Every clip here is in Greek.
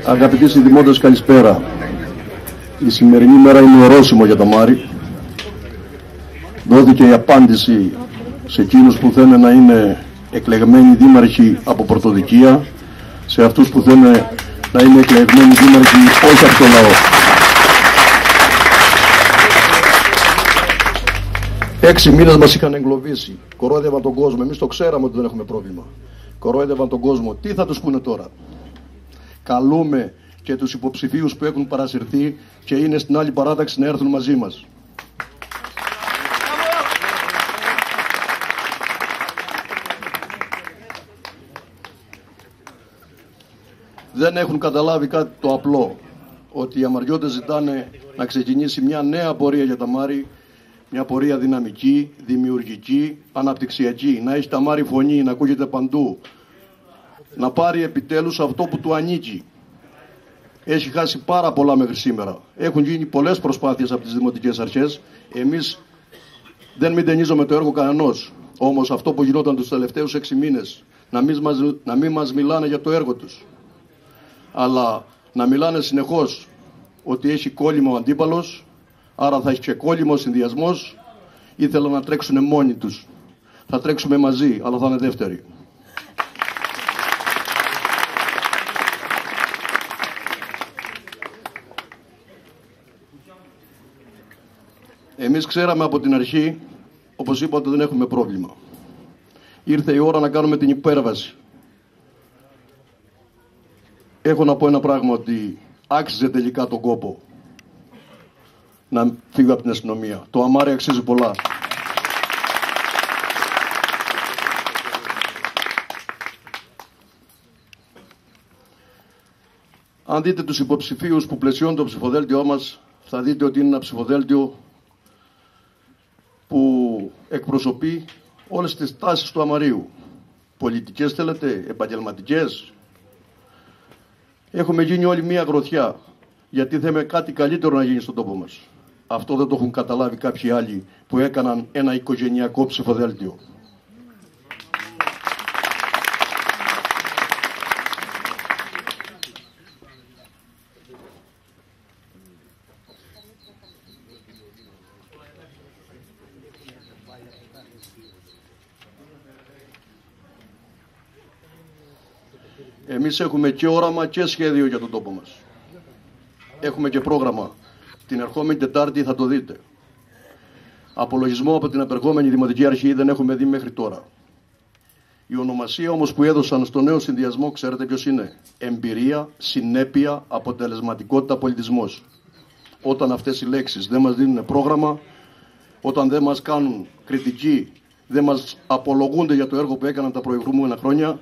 Αγαπητοί συνδημότες, καλησπέρα. Η σημερινή μέρα είναι ορόσημο για το Μάρι. Δόθηκε η απάντηση σε εκείνους που θέλουν να είναι εκλεγμένοι δήμαρχοι από πρωτοδικεία, σε αυτούς που θέλουν να είναι εκλεγμένοι δήμαρχοι όχι από το λαό. 6 μήνες μας είχαν εγκλωβίσει, κορόιδευαν τον κόσμο. Εμείς το ξέραμε ότι δεν έχουμε πρόβλημα. Κορόιδευαν τον κόσμο. Τι θα τους πούνε τώρα? Καλούμε και τους υποψηφίους που έχουν παρασυρθεί και είναι στην άλλη παράταξη να έρθουν μαζί μας. Δεν έχουν καταλάβει κάτι το απλό, ότι οι αμαριώτες ζητάνε να ξεκινήσει μια νέα πορεία για τα Μάρι, μια πορεία δυναμική, δημιουργική, αναπτυξιακή, να έχει τα Μάρι φωνή, να ακούγεται παντού, να πάρει επιτέλους αυτό που του ανήκει. Έχει χάσει πάρα πολλά μέχρι σήμερα. Έχουν γίνει πολλές προσπάθειες από τις δημοτικές αρχές. Εμείς δεν μηδενίζουμε το έργο κανενός. Όμως αυτό που γινόταν τους τελευταίους 6 μήνες, να μην μας μιλάνε για το έργο τους, αλλά να μιλάνε συνεχώς ότι έχει κόλλημο ο αντίπαλος, άρα θα έχει και κόλλημο ο συνδυασμός, ήθελαν να τρέξουν μόνοι τους. Θα τρέξουμε μαζί, αλλά θα είναι δεύτεροι. Εμείς ξέραμε από την αρχή, όπως είπα, ότι δεν έχουμε πρόβλημα. Ήρθε η ώρα να κάνουμε την υπέρβαση. Έχω να πω ένα πράγμα, ότι άξιζε τελικά τον κόπο να φύγω από την αστυνομία. Το αμάρι αξίζει πολλά. Αν δείτε τους υποψηφίους που πλαισιώνουν το ψηφοδέλτιό μας, θα δείτε ότι είναι ένα ψηφοδέλτιο που εκπροσωπεί όλες τις τάσεις του αμαρίου. Πολιτικές θέλετε, επαγγελματικές. Έχουμε γίνει όλοι μία γροθιά, γιατί θέλουμε κάτι καλύτερο να γίνει στον τόπο μας. Αυτό δεν το έχουν καταλάβει κάποιοι άλλοι που έκαναν ένα οικογενειακό ψηφοδέλτιο. Εμείς έχουμε και όραμα και σχέδιο για τον τόπο μας. Έχουμε και πρόγραμμα. Την ερχόμενη Τετάρτη θα το δείτε. Απολογισμό από την απερχόμενη Δημοτική Αρχή δεν έχουμε δει μέχρι τώρα. Η ονομασία όμως που έδωσαν στο νέο συνδυασμό, ξέρετε ποιος είναι? Εμπειρία, συνέπεια, αποτελεσματικότητα, πολιτισμός. Όταν αυτές οι λέξεις δεν μας δίνουν πρόγραμμα, όταν δεν μας κάνουν κριτική, δεν μας απολογούνται για το έργο που έκαναν τα προηγούμενα χρόνια,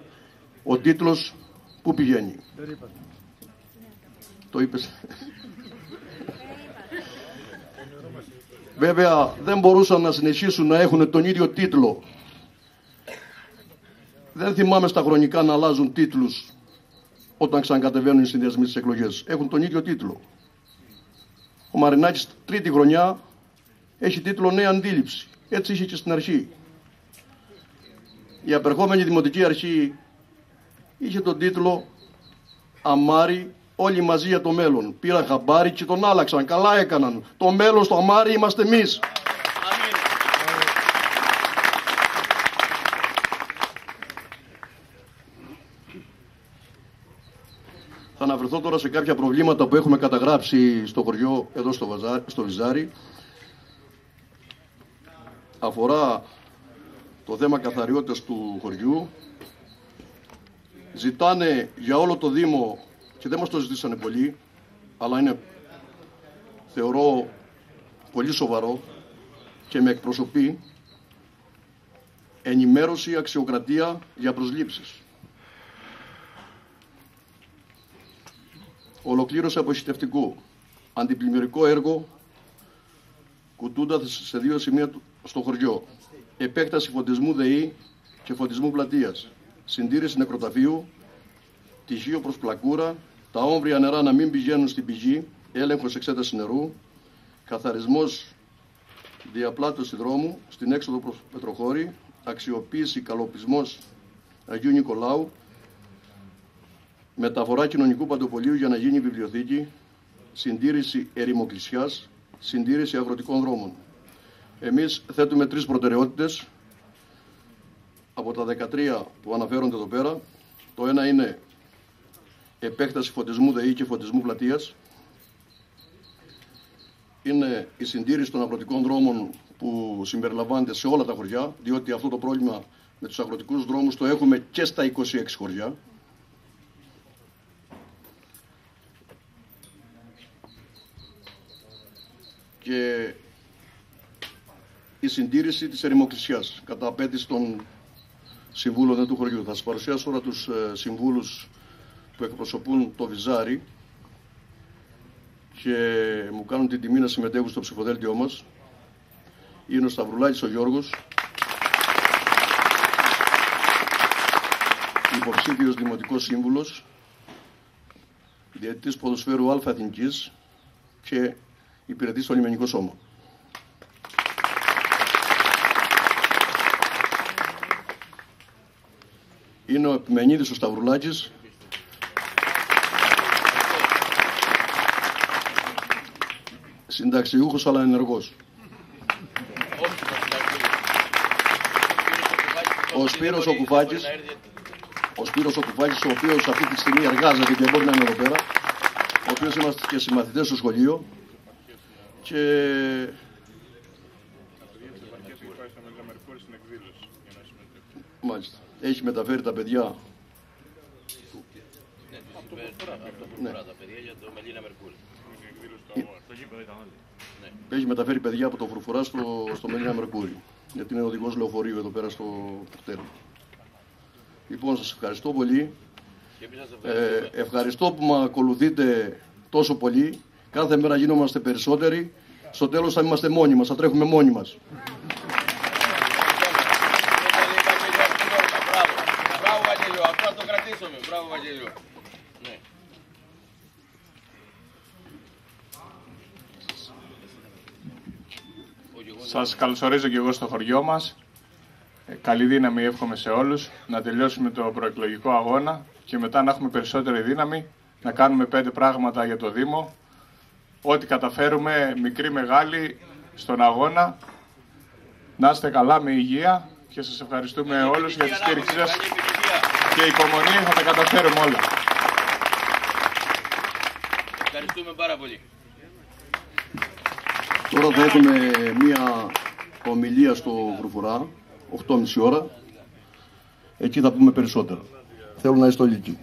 ο τίτλος πού πηγαίνει? Το είπες. Βέβαια δεν μπορούσαν να συνεχίσουν να έχουν τον ίδιο τίτλο. Δεν θυμάμαι στα χρονικά να αλλάζουν τίτλους όταν ξανακατεβαίνουν οι συνδυασμοί στις εκλογές. Έχουν τον ίδιο τίτλο. Ο Μαρινάκης τρίτη χρονιά έχει τίτλο Νέα Αντίληψη. Έτσι είχε και στην αρχή. Η απερχόμενη Δημοτική Αρχή είχε τον τίτλο Αμάρι, όλοι μαζί για το μέλλον. Πήρα χαμπάρι και τον άλλαξαν. Καλά έκαναν. Το μέλλον στο Αμάρι είμαστε εμείς. Θα αναφερθώ τώρα σε κάποια προβλήματα που έχουμε καταγράψει στο χωριό, εδώ στο Βυζάρι. Αφορά το θέμα καθαριότητας του χωριού. Ζητάνε για όλο το Δήμο, και δεν μας το ζητήσανε πολύ, αλλά είναι, θεωρώ, πολύ σοβαρό και με εκπροσωπεί, ενημέρωση, αξιοκρατία για προσλήψεις. Ολοκλήρωση αποχητευτικού, αντιπλημμυρικό έργο, κουτούντα σε 2 σημεία στο χωριό, επέκταση φωτισμού ΔΕΗ και φωτισμού πλατείας, συντήρηση νεκροταφείου, τυχείο προς πλακούρα, τα όμβρια νερά να μην πηγαίνουν στην πηγή, έλεγχος εξέταση νερού, καθαρισμός διαπλάτωση δρόμου στην έξοδο προς Πετροχώρη, αξιοποίηση καλοπισμός Αγίου Νικολάου, μεταφορά κοινωνικού παντοπολίου για να γίνει βιβλιοθήκη, συντήρηση ερημοκλησιάς, συντήρηση αγροτικών δρόμων. Εμείς θέτουμε 3 προτεραιότητες από τα 13 που αναφέρονται εδώ πέρα. Το ένα είναι επέκταση φωτισμού ΔΕΗ και φωτισμού πλατείας. Είναι η συντήρηση των αγροτικών δρόμων που συμπεριλαμβάνεται σε όλα τα χωριά, διότι αυτό το πρόβλημα με τους αγροτικούς δρόμους το έχουμε και στα 26 χωριά. Και η συντήρηση της ερημοκλησιάς κατά απέτηση των συμβούλων του χωριού. Θα σας παρουσιάσω τώρα τους συμβούλους που εκπροσωπούν το Βυζάρι και μου κάνουν την τιμή να συμμετέχουν στο ψηφοδέλτιό μας. Είναι ο Σταυρουλάκης ο Γιώργος, υποψήφιος δημοτικός σύμβουλος, διαιτητής ποδοσφαίρου Α Εθνικής και υπηρετής στο Λιμενικό Σώμα. Είναι ο Επιμενίδης ο Σταυρουλάκης, συνταξιούχος αλλά ενεργός. Ο Σπύρος ο Κουφάκης, ο οποίος αυτή τη στιγμή εργάζεται και μπορεί να είναι εδώ πέρα, ο οποίος είμαστε και συμμαθητές στο σχολείο και μάλιστα έχει μεταφέρει τα παιδιά. Έχει μεταφέρει παιδιά από το Φρουφουρά στο Μελίνα Μερκούρι, γιατί είναι οδηγός λεωφορείου εδώ πέρα στο κτέλ. Λοιπόν, σας ευχαριστώ πολύ. Ευχαριστώ που με ακολουθείτε τόσο πολύ. Κάθε μέρα γινόμαστε περισσότεροι. Στο τέλος θα είμαστε μόνοι μας, θα τρέχουμε μόνοι μας. Μπράβο Βαγγέλιο, αυτό θα το κρατήσουμε. Μπράβο Βαγγέλιο. Ναι. Σας καλωσορίζω και εγώ στο χωριό μας. Καλή δύναμη εύχομαι σε όλους. Να τελειώσουμε το προεκλογικό αγώνα και μετά να έχουμε περισσότερη δύναμη να κάνουμε 5 πράγματα για το Δήμο. Ό,τι καταφέρουμε, μικρή μεγάλη, στον αγώνα. Να είστε καλά με υγεία και σας ευχαριστούμε όλους για τη στήριξή σας και υπομονή, θα τα καταφέρουμε όλα. Ευχαριστούμε πάρα πολύ. Τώρα θα έχουμε μία ομιλία στο Φρουφουρά, 8.30 ώρα. Εκεί θα πούμε περισσότερα. Θέλω να είστε όλοι εκεί.